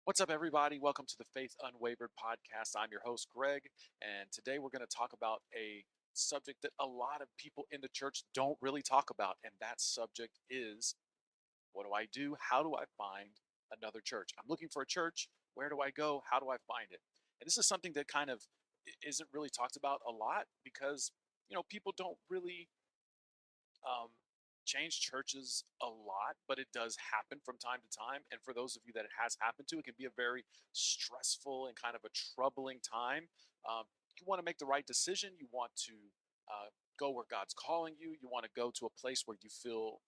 What's up, everybody? Welcome to the Faith Unwavered podcast. I'm your host, Greg, and today we're going to talk about a subject that a lot of people in the church don't really talk about, and that subject is what do I do? How do I find another church? I'm looking for a church. Where do I go? How do I find it? And this is something that kind of isn't really talked about a lot because, people don't really um, change churches a lot, but it does happen from time to time. And for those of you that it has happened to, it can be a very stressful and kind of a troubling time. You want to make the right decision. You want to go where God's calling you. You want to go to a place where you feel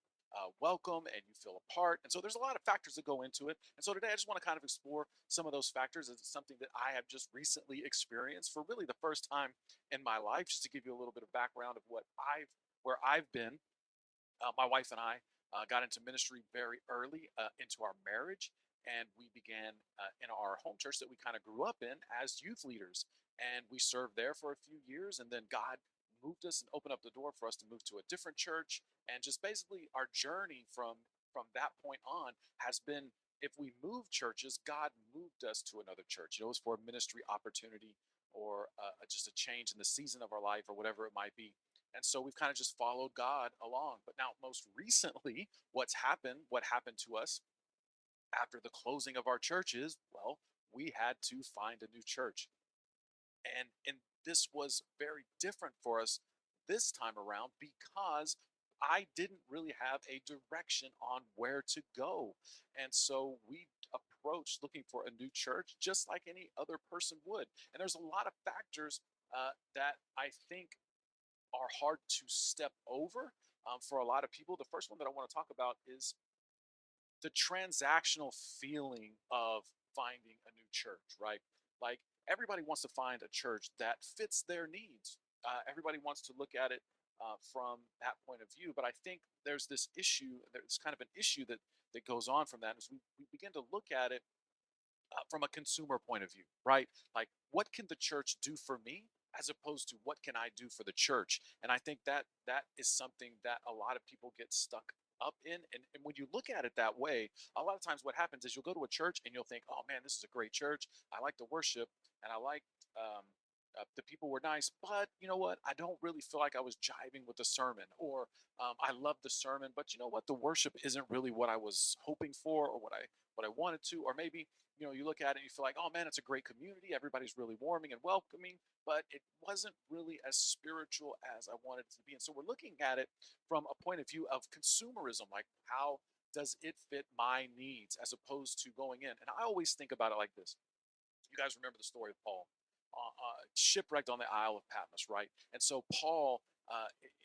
welcome and you feel a part. And so there's a lot of factors that go into it. And so today I just want to kind of explore some of those factors. It's something that I have just recently experienced for really the first time in my life, just to give you a little bit of background of where I've been. My wife and I got into ministry very early into our marriage, and we began in our home church that we kind of grew up in as youth leaders. And we served there for a few years, and then God moved us and opened up the door for us to move to a different church. And just basically, our journey from that point on has been, if we move churches, God moved us to another church. It was for a ministry opportunity or just a change in the season of our life or whatever it might be. And so we've kind of just followed God along. But now, most recently, what happened to us after the closing of our churches, well, we had to find a new church. And this was very different for us this time around because I didn't really have a direction on where to go. And so we approached looking for a new church just like any other person would. And there's a lot of factors that I think are hard to step over for a lot of people. The first one that I want to talk about is the transactional feeling of finding a new church, right? Like everybody wants to find a church that fits their needs. Everybody wants to look at it from that point of view. But I think there's kind of an issue that goes on from that as we begin to look at it from a consumer point of view, right? Like, what can the church do for me as opposed to what can I do for the church? And I think that is something that a lot of people get stuck up in. And when you look at it that way, a lot of times what happens is you'll go to a church and you'll think, oh man, this is a great church. I like the worship and I like the people were nice, but you know what? I don't really feel like I was jiving with the sermon, or I love the sermon, but you know what? The worship isn't really what I was hoping for, or what I wanted to, or maybe you look at it and you feel like, oh man, it's a great community. Everybody's really warming and welcoming, but it wasn't really as spiritual as I wanted it to be. And so we're looking at it from a point of view of consumerism, like how does it fit my needs as opposed to going in. And I always think about it like this. You guys remember the story of Paul, shipwrecked on the Isle of Patmos, right? And so Paul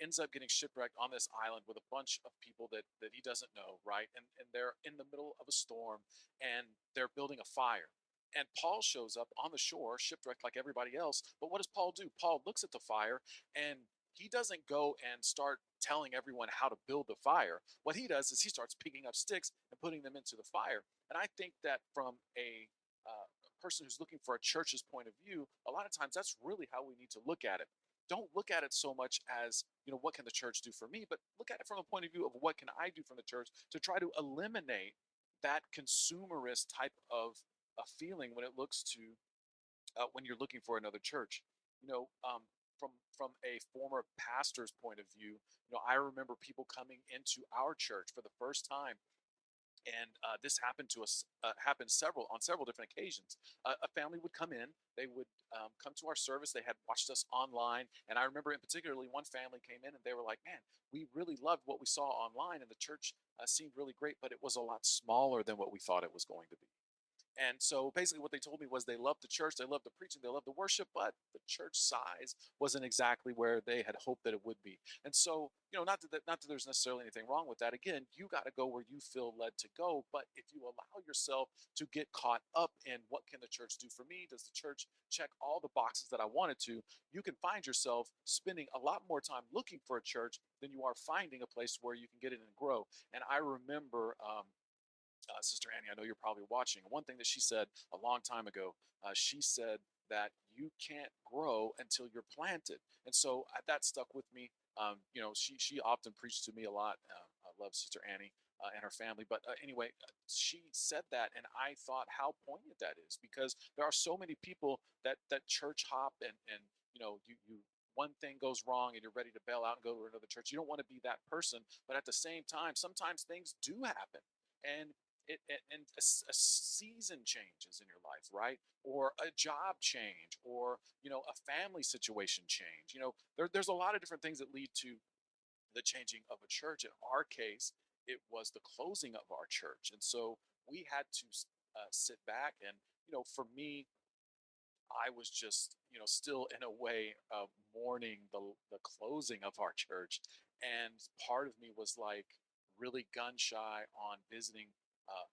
ends up getting shipwrecked on this island with a bunch of people that he doesn't know, right? And they're in the middle of a storm and they're building a fire. And Paul shows up on the shore, shipwrecked like everybody else. But what does Paul do? Paul looks at the fire and he doesn't go and start telling everyone how to build the fire. What he does is he starts picking up sticks and putting them into the fire. And I think that from a person who's looking for a church's point of view, a lot of times that's really how we need to look at it. Don't look at it so much as, what can the church do for me, but look at it from the point of view of what can I do from the church to try to eliminate that consumerist type of a feeling when it looks to when you're looking for another church. You know, from a former pastor's point of view, I remember people coming into our church for the first time, and this happened to us happened several different occasions. A family would come in, they would come to our service, they had watched us online, and I remember in particularly one family came in and they were like, man, we really loved what we saw online, and the church seemed really great, but it was a lot smaller than what we thought it was going to be. And so basically what they told me was they loved the church, they loved the preaching, they loved the worship, but the church size wasn't exactly where they had hoped that it would be. And so, not that there's necessarily anything wrong with that. Again, you got to go where you feel led to go. But if you allow yourself to get caught up in what can the church do for me? Does the church check all the boxes that I wanted to? You can find yourself spending a lot more time looking for a church than you are finding a place where you can get in and grow. And I remember Sister Annie, I know you're probably watching. One thing that she said a long time ago, she said that you can't grow until you're planted, and so that stuck with me. She often preached to me a lot. I love Sister Annie. and her family. But anyway, she said that, and I thought how poignant that is, because there are so many people that church hop, and you one thing goes wrong and you're ready to bail out and go to another church. You don't want to be that person, but at the same time, sometimes things do happen, and a season changes in your life, right? Or a job change, or a family situation change. There's a lot of different things that lead to the changing of a church. In our case, it was the closing of our church, and so we had to sit back. And for me, I was just, still in a way mourning the closing of our church, and part of me was like really gun shy on visiting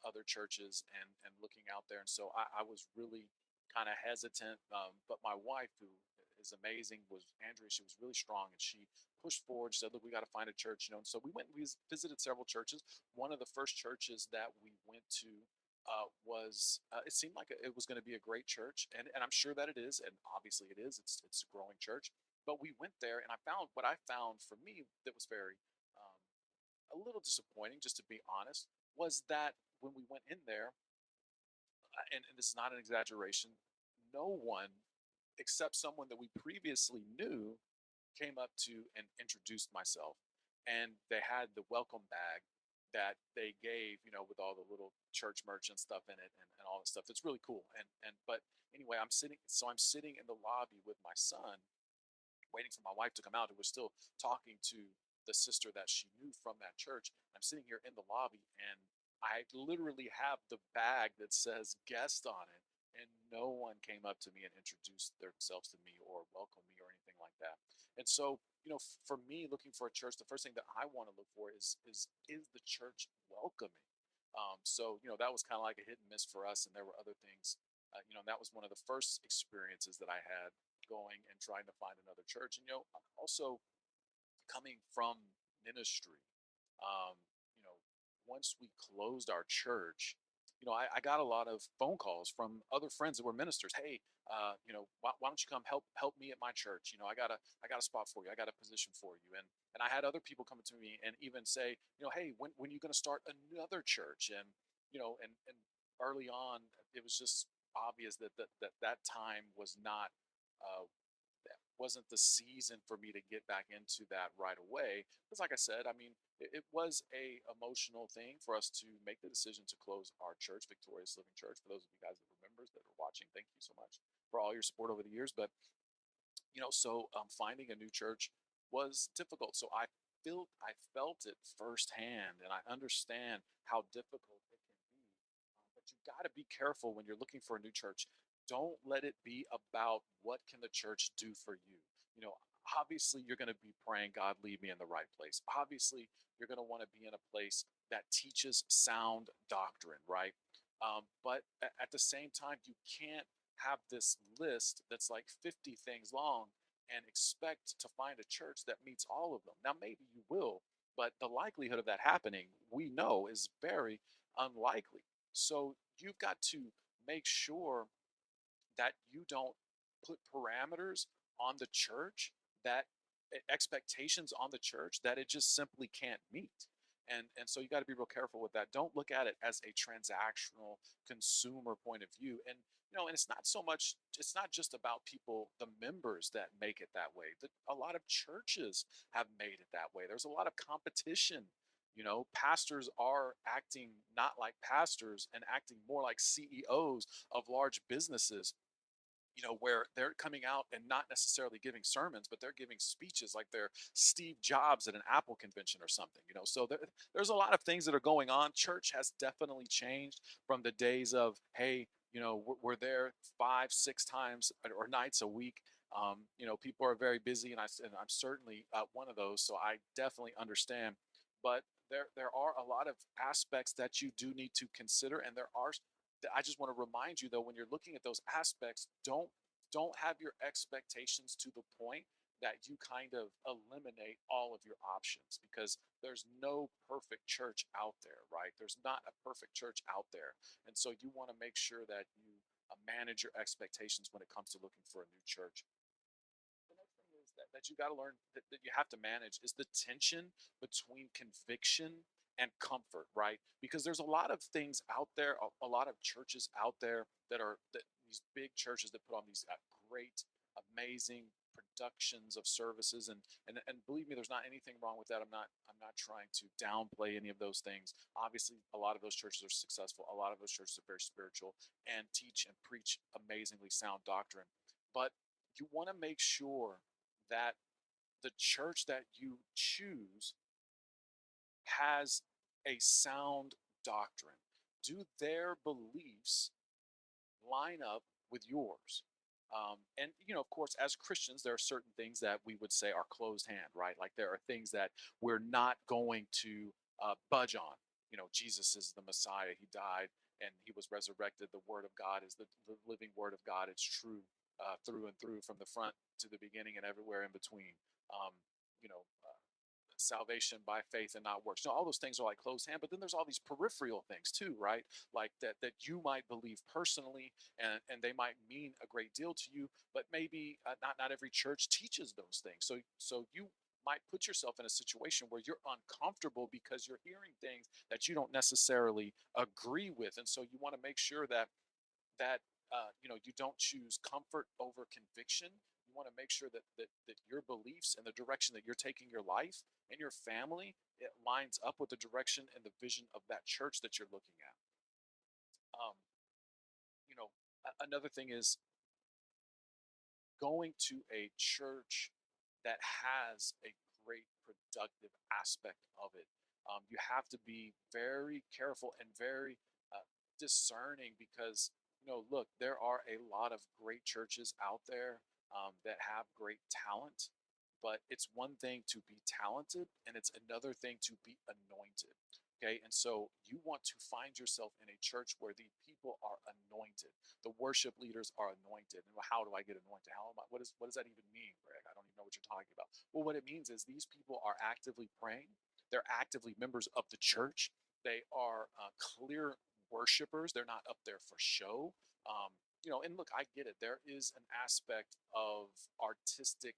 other churches and looking out there, and so I was really kind of hesitant. But my wife, who is amazing, was Andrea. She was really strong, and she pushed forward. She said, "Look, we got to find a church," And so we went. And we visited several churches. One of the first churches that we went to was it seemed like it was going to be a great church, and I'm sure that it is, and obviously it is. It's a growing church, but we went there, and I found what I found for me that was very um, a little disappointing, just to be honest, was that when we went in there, and this is not an exaggeration, no one except someone that we previously knew came up to and introduced myself. And they had the welcome bag that they gave, with all the little church merch and stuff in it, and all the stuff. That's really cool. And but anyway, I'm sitting in the lobby with my son, waiting for my wife to come out, who was still talking to the sister that she knew from that church. I'm sitting here in the lobby, and I literally have the bag that says guest on it, and no one came up to me and introduced themselves to me or welcomed me or anything like that. And so, for me, looking for a church, the first thing that I want to look for is the church welcoming. So that was kind of like a hit and miss for us, and there were other things. That was one of the first experiences that I had going and trying to find another church. And also coming from ministry, um, you know, once we closed our church, I got a lot of phone calls from other friends that were ministers. Hey, why don't you come help me at my church? I got a spot for you. I got a position for you. And I had other people coming to me and even say, hey, when are you going to start another church? And early on, it was just obvious that time was not uh, that wasn't the season for me to get back into that right away. Because, like I said, I mean, it was a emotional thing for us to make the decision to close our church, Victorious Living Church. For those of you guys that are members that are watching, thank you so much for all your support over the years. But finding a new church was difficult. So I felt it firsthand, and I understand how difficult it can be. But you got to be careful when you're looking for a new church. Don't let it be about what can the church do for you. You know, obviously you're going to be praying, God, lead me in the right place. Obviously, you're going to want to be in a place that teaches sound doctrine, right? But at the same time, you can't have this list that's like 50 things long and expect to find a church that meets all of them. Now, maybe you will, but the likelihood of that happening, we know, is very unlikely. So you've got to make sure that you don't put parameters on the church, that expectations on the church that it just simply can't meet. And so you got to be real careful with that. Don't look at it as a transactional consumer point of view. And it's not so much, it's not just about people, the members that make it that way. A lot of churches have made it that way. There's a lot of competition. Pastors are acting not like pastors and acting more like CEOs of large businesses, where they're coming out and not necessarily giving sermons, but they're giving speeches like they're Steve Jobs at an Apple convention or something. So there's a lot of things that are going on. Church has definitely changed from the days of, hey, we're there 5, 6 times or nights a week. People are very busy, and I'm certainly one of those. So I definitely understand. But there are a lot of aspects that you do need to consider, and I just want to remind you, though, when you're looking at those aspects, don't have your expectations to the point that you kind of eliminate all of your options, because there's no perfect church out there, right? There's not a perfect church out there. And so you want to make sure that you manage your expectations when it comes to looking for a new church. The next thing is that you got to learn, that you have to manage, is the tension between conviction and comfort, right? Because there's a lot of things out there, a lot of churches out there that these big churches that put on these great, amazing productions of services, and believe me, there's not anything wrong with that. I'm not trying to downplay any of those things. Obviously, a lot of those churches are successful. A lot of those churches are very spiritual and teach and preach amazingly sound doctrine. But you want to make sure that the church that you choose has a sound doctrine. Do their beliefs line up with yours? And of course, as Christians, there are certain things that we would say are closed hand, right? Like there are things that we're not going to budge on. Jesus is the Messiah. He died and he was resurrected. The Word of God is the living Word of God. It's true through and through, from the front to the beginning and everywhere in between. Um, you know, salvation by faith and not works. All those things are like closed hand, but then there's all these peripheral things too, right? Like that you might believe personally, and they might mean a great deal to you, but maybe not every church teaches those things. So you might put yourself in a situation where you're uncomfortable because you're hearing things that you don't necessarily agree with, and so you want to make sure that you don't choose comfort over conviction. You want to make sure that your beliefs and the direction that you're taking your life and your family, it lines up with the direction and the vision of that church that you're looking at. um, Another thing is going to a church that has a great productive aspect of it. You have to be very careful and very discerning, because look, there are a lot of great churches out there that have great talent, but it's one thing to be talented and it's another thing to be anointed. Okay, and so you want to find yourself in a church where the people are anointed, the worship leaders are anointed. And how do I get anointed? How am I? What does that even mean, Greg? I don't even know what you're talking about. Well, what it means is these people are actively praying. They're actively members of the church. They are clear worshipers. They're not up there for show. And look, I get it. There is an aspect of artistic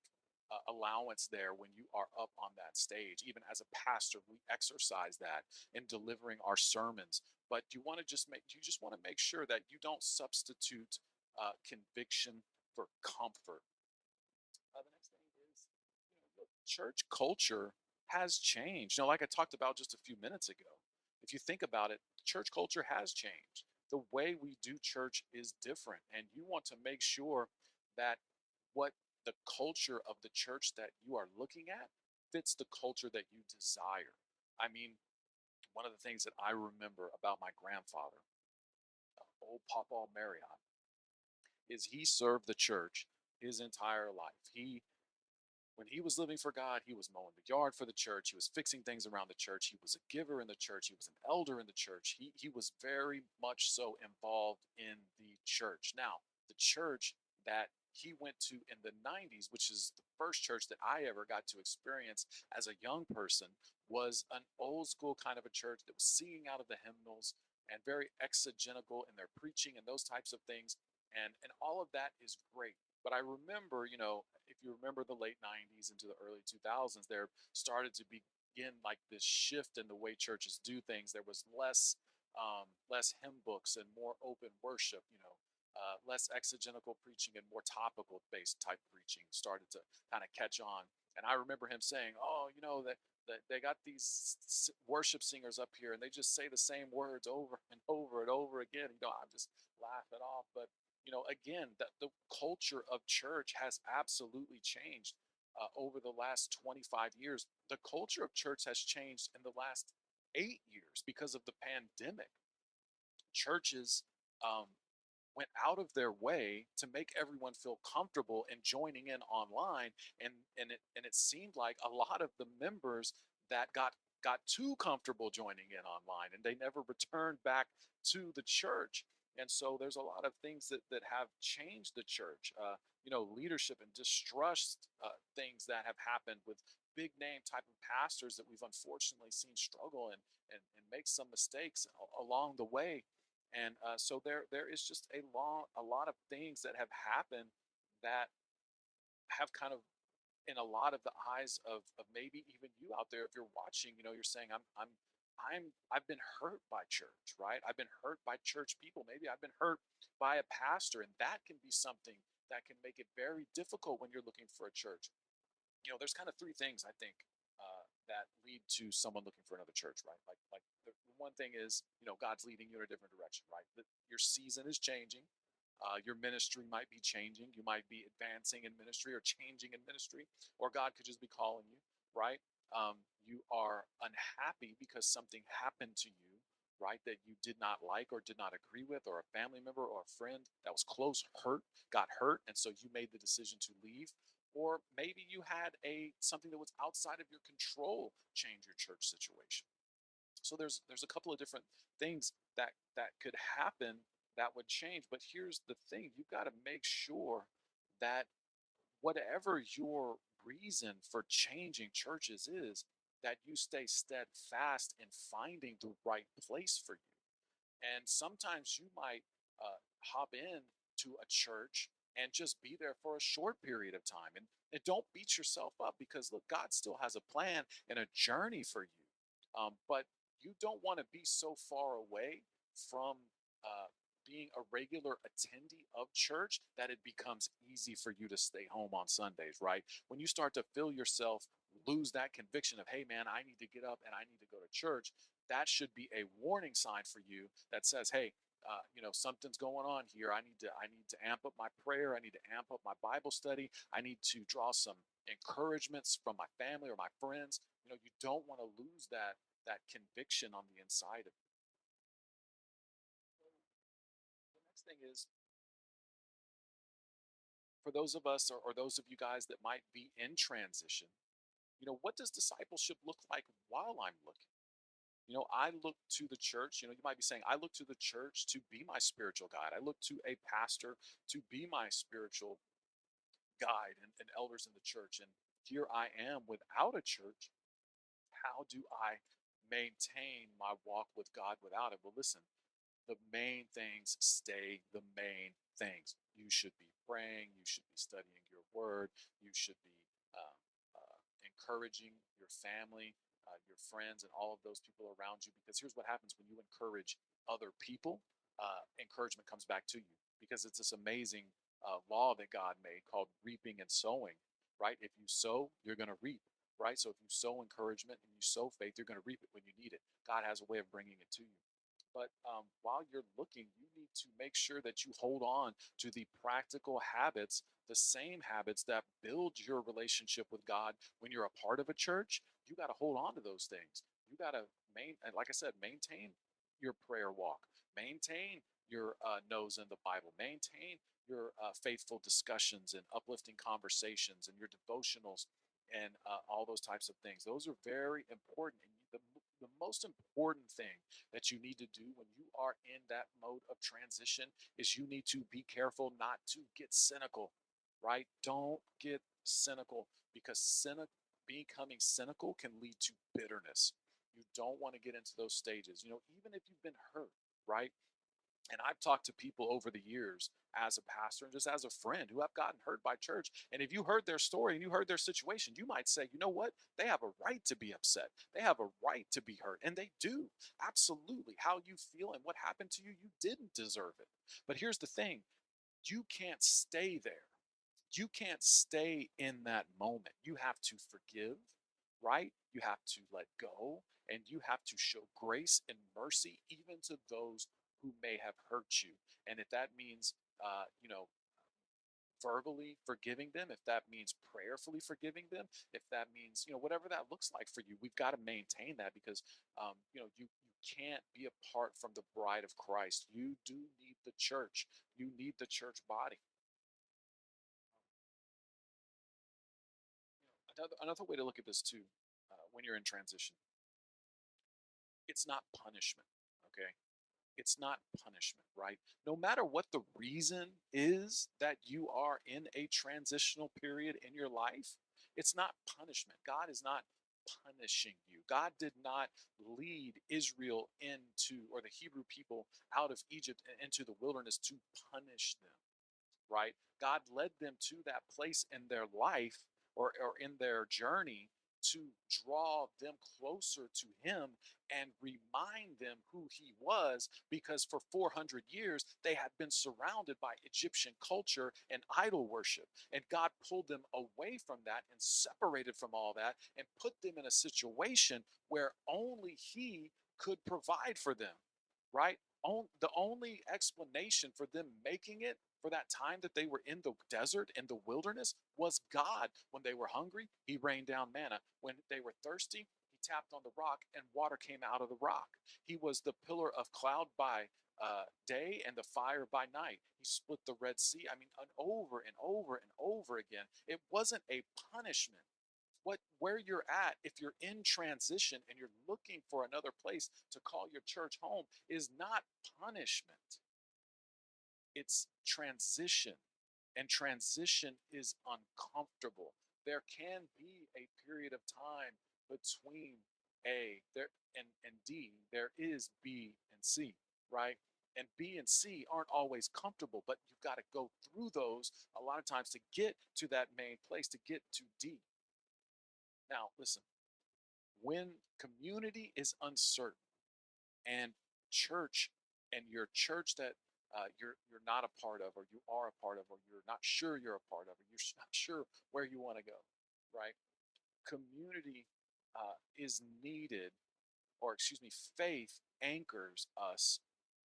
allowance there when you are up on that stage. Even as a pastor, we exercise that in delivering our sermons. But you just want to make sure that you don't substitute conviction for comfort. The next thing is, look, church culture has changed. Like I talked about just a few minutes ago. If you think about it, church culture has changed. The way we do church is different, and you want to make sure that what the culture of the church that you are looking at fits the culture that you desire. I mean, one of the things that I remember about my grandfather, old Papa Marriott, is he served the church his entire life. When he was living for God, he was mowing the yard for the church. He was fixing things around the church. He was a giver in the church. He was an elder in the church. He was very much so involved in the church. Now, the church that he went to in the 90s, which is the first church that I ever got to experience as a young person, was an old school kind of a church that was singing out of the hymnals and very exegetical in their preaching and those types of things. And all of that is great. But I remember, if you remember the late 90s into the early 2000s, there started to begin like this shift in the way churches do things. There was less hymn books and more open worship, less exegetical preaching and more topical based type preaching started to kind of catch on. And I remember him saying, "Oh, that they got these worship singers up here and they just say the same words over and over and over again." I'm just laughing off. But again, the culture of church has absolutely changed over the last 25 years. The culture of church has changed in the last 8 years because of the pandemic. Churches um, went out of their way to make everyone feel comfortable in joining in online, and it seemed like a lot of the members that got too comfortable joining in online, and they never returned back to the church. And so there's a lot of things that have changed the church. Leadership and distrust things that have happened with big name type of pastors that we've unfortunately seen struggle and make some mistakes along the way. And so there is just a lot of things that have happened that have kind of, in a lot of the eyes of maybe even you out there, if you're watching, you're saying, I'm I've been hurt by church, right? I've been hurt by church people. Maybe I've been hurt by a pastor, and that can be something that can make it very difficult when you're looking for a church. There's kind of three things I think that lead to someone looking for another church, right? Like the one thing is, God's leading you in a different direction, right? Your season is changing. Your ministry might be changing. You might be advancing in ministry or changing in ministry, or God could just be calling you, right? You are unhappy because something happened to you, right, that you did not like or did not agree with, or a family member or a friend that was close got hurt, and so you made the decision to leave. Or maybe you had a something that was outside of your control change your church situation. So there's a couple of different things that could happen that would change. But here's the thing: you've got to make sure that whatever your reason for changing churches is, that you stay steadfast in finding the right place for you. And sometimes you might hop in to a church and just be there for a short period of time. And don't beat yourself up, because look, God still has a plan and a journey for you. But you don't want to be so far away from uh, being a regular attendee of church that it becomes easy for you to stay home on Sundays, right? When you start to feel yourself lose that conviction of, hey, man, I need to get up and I need to go to church, that should be a warning sign for you that says, hey, something's going on here. I need to amp up my prayer. I need to amp up my Bible study. I need to draw some encouragements from my family or my friends. You don't want to lose that conviction on the inside of you. The next thing is, for those of us, or those of you guys that might be in transition, what does discipleship look like while I'm looking? I look to the church. You might be saying, I look to the church to be my spiritual guide. I look to a pastor to be my spiritual guide, and elders in the church. And here I am without a church. How do I maintain my walk with God without it? Well, listen, the main things stay the main things. You should be praying. You should be studying your word. You should be encouraging your family, your friends, and all of those people around you. Because here's what happens when you encourage other people: encouragement comes back to you, because it's this amazing law that God made called reaping and sowing, right? If you sow, you're going to reap, right? So if you sow encouragement and you sow faith, you're going to reap it when you need it. God has a way of bringing it to you. But while you're looking, you need to make sure that you hold on to the practical habits, the same habits that build your relationship with God when you're a part of a church. You got to hold on to those things. You got to and like I said, maintain your prayer walk, maintain your nose in the Bible, maintain your faithful discussions and uplifting conversations and your devotionals and all those types of things. Those are very important. And the most important thing that you need to do when you are in that mode of transition is you need to be careful not to get cynical, right? Don't get cynical, because becoming cynical can lead to bitterness. You don't want to get into those stages, even if you've been hurt, right? And I've talked to people over the years as a pastor and just as a friend who have gotten hurt by church. And if you heard their story and you heard their situation, you might say, you know what? They have a right to be upset. They have a right to be hurt. And they do. Absolutely. How you feel and what happened to you, you didn't deserve it. But here's the thing: you can't stay there. You can't stay in that moment. You have to forgive, right? You have to let go, and you have to show grace and mercy even to those who may have hurt you. And if that means, verbally forgiving them, if that means prayerfully forgiving them, if that means, whatever that looks like for you, we've got to maintain that, because, you can't be apart from the bride of Christ. You do need the church. You need the church body. Another way to look at this too, when you're in transition, it's not punishment. Okay, it's not punishment, right? No matter what the reason is that you are in a transitional period in your life, it's not punishment. God is not punishing you. God did not lead Israel into, or the Hebrew people out of Egypt and into the wilderness to punish them, right? God led them to that place in their life, or in their journey, to draw them closer to him and remind them who he was, because for 400 years they had been surrounded by Egyptian culture and idol worship. And God pulled them away from that and separated from all that and put them in a situation where only he could provide for them, right? The only explanation for them making it for that time that they were in the desert, in the wilderness, was God. When they were hungry, he rained down manna. When they were thirsty, he tapped on the rock and water came out of the rock. He was the pillar of cloud by day and the fire by night. He split the Red Sea. I mean, over and over and over again. It wasn't a punishment. Where you're at, if you're in transition and you're looking for another place to call your church home, is not punishment. It's transition, and transition is uncomfortable. There can be a period of time between A there and D. There is B and C, right? And B and C aren't always comfortable, but you've got to go through those a lot of times to get to that main place, to get to D. Now, listen, when community is uncertain and church and your church that you're not a part of, or you are a part of, or you're not sure you're a part of, or you're not sure where you want to go, right? Community is needed, or excuse me, faith anchors us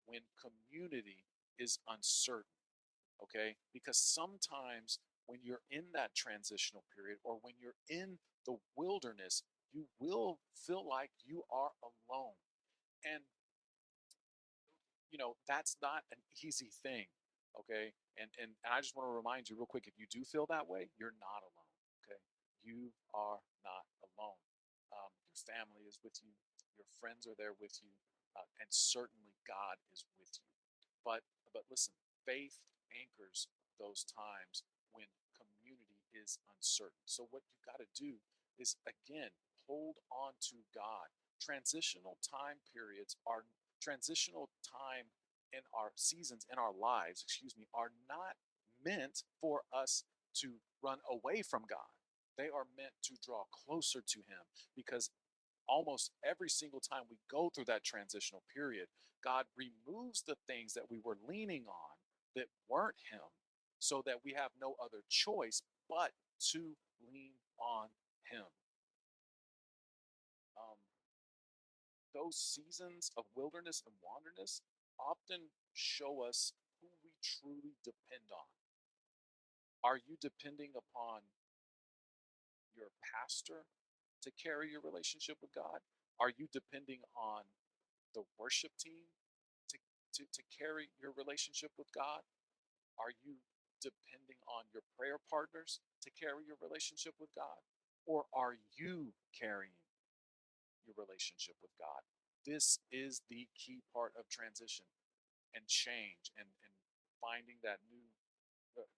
when community is uncertain, okay? Because sometimes when you're in that transitional period or when you're in the wilderness, you will feel like you are alone. And that's not an easy thing, okay? And I just want to remind you real quick, if you do feel that way, you're not alone, okay? You are not alone. Your family is with you, your friends are there with you, and certainly God is with you. But listen, faith anchors those times when community is uncertain. So what you've got to do is, again, hold on to God. Transitional time in our seasons in our lives, excuse me, are not meant for us to run away from God. They are meant to draw closer to him, because almost every single time we go through that transitional period, God removes the things that we were leaning on that weren't him, so that we have no other choice but to lean on him. Um, those seasons of wilderness and wanderness often show us who we truly depend on. Are you depending upon your pastor to carry your relationship with God? Are you depending on the worship team to, to carry your relationship with God? Are you depending on your prayer partners to carry your relationship with God? Or are you carrying your relationship with God? This is the key part of transition and change, and finding that new,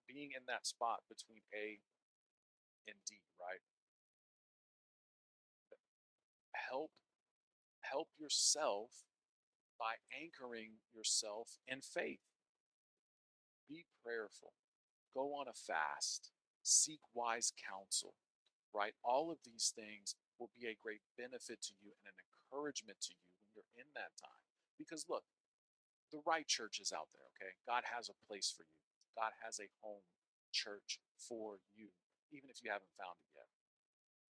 being in that spot between A and D, right? Help help yourself by anchoring yourself in faith. Be prayerful. Go on a fast. Seek wise counsel, right? All of these things will be a great benefit to you and an encouragement to you when you're in that time. Because look, the right church is out there, okay? God has a place for you. God has a home church for you, even if you haven't found it yet.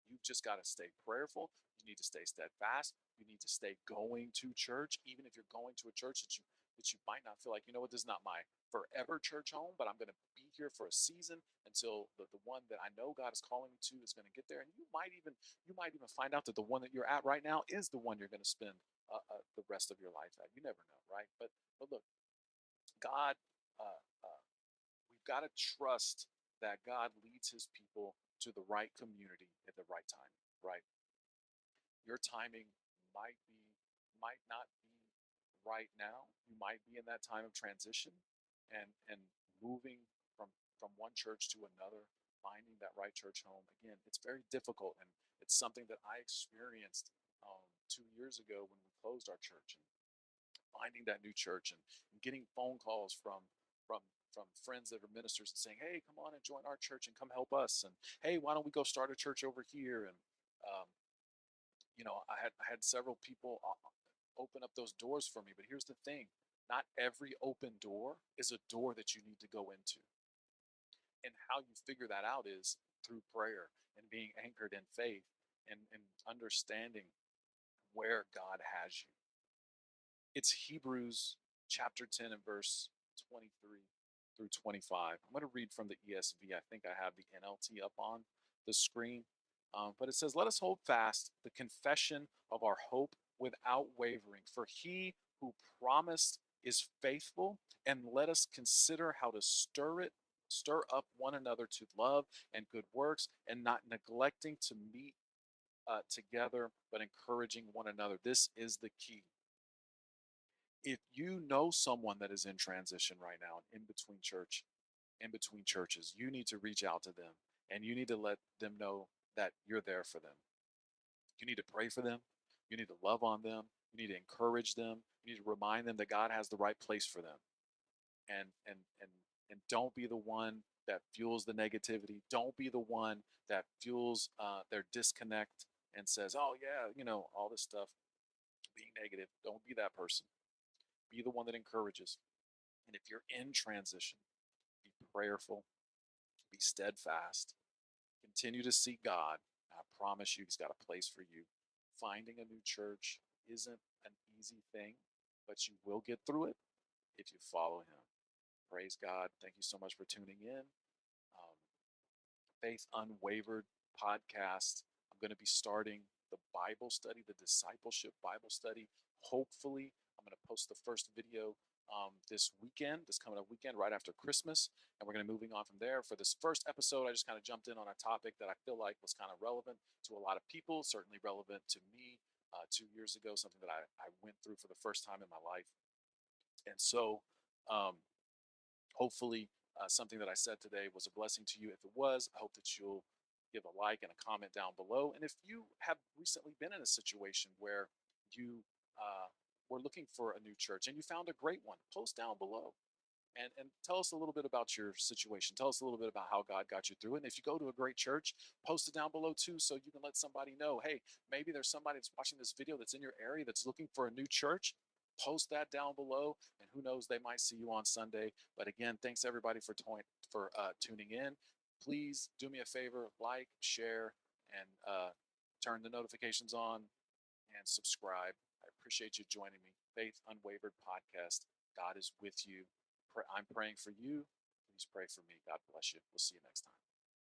You've just got to stay prayerful. You need to stay steadfast. You need to stay going to church, even if you're going to a church that you might not feel like, this is not my forever church home, but I'm going to be here for a season until the one that I know God is calling me to is going to get there. And you might even find out that the one that you're at right now is the one you're going to spend the rest of your life at. You never know, right? But look, God, we've got to trust that God leads his people to the right community at the right time, right? Your timing might be, might not be right now. You might be in that time of transition and moving from one church to another, finding that right church home. Again, it's very difficult, and it's something that I experienced 2 years ago when we closed our church, and finding that new church, and getting phone calls from from friends that are ministers and saying, "Hey, come on and join our church and come help us," and "Hey, why don't we go start a church over here?" And Um, I had several people open up those doors for me. But here's the thing: not every open door is a door that you need to go into. And how you figure that out is through prayer and being anchored in faith and understanding where God has you. It's Hebrews chapter 10 and verse 23 through 25. I'm going to read from the ESV. I think I have the NLT up on the screen. But it says, "Let us hold fast the confession of our hope without wavering, for he who promised is faithful, and let us consider how to stir up one another to love and good works, and not neglecting to meet together, but encouraging one another." This is the key. If you know someone that is in transition right now, in between churches, you need to reach out to them and you need to let them know that you're there for them. You need to pray for them. You need to love on them. You need to encourage them. You need to remind them that God has the right place for them. And don't be the one that fuels the negativity. Don't be the one that fuels their disconnect and says, "Oh yeah, all this stuff being negative." Don't be that person. Be the one that encourages. And if you're in transition, be prayerful, be steadfast, continue to seek God. I promise you, He's got a place for you. Finding a new church isn't an easy thing, but you will get through it if you follow Him. Praise God. Thank you so much for tuning in. Um, Faith Unwavered podcast. I'm going to be starting the Bible study, the discipleship Bible study. Hopefully, I'm going to post the first video this coming up weekend, right after Christmas. And we're going to be moving on from there. For this first episode, I just kind of jumped in on a topic that I feel like was kind of relevant to a lot of people, certainly relevant to me 2 years ago, something that I went through for the first time in my life. And so, um, hopefully, something that I said today was a blessing to you. If it was, I hope that you'll give a like and a comment down below. And if you have recently been in a situation where you were looking for a new church and you found a great one, post down below and tell us a little bit about your situation. Tell us a little bit about how God got you through it. And if you go to a great church, post it down below too, so you can let somebody know, hey, maybe there's somebody that's watching this video that's in your area that's looking for a new church. Post that down below, and who knows, they might see you on Sunday. But again, thanks everybody for tuning in. Please do me a favor, like, share, and turn the notifications on and subscribe. I appreciate you joining me. Faith Unwavered podcast. God is with you. I'm praying for you. Please pray for me. God bless you. We'll see you next time.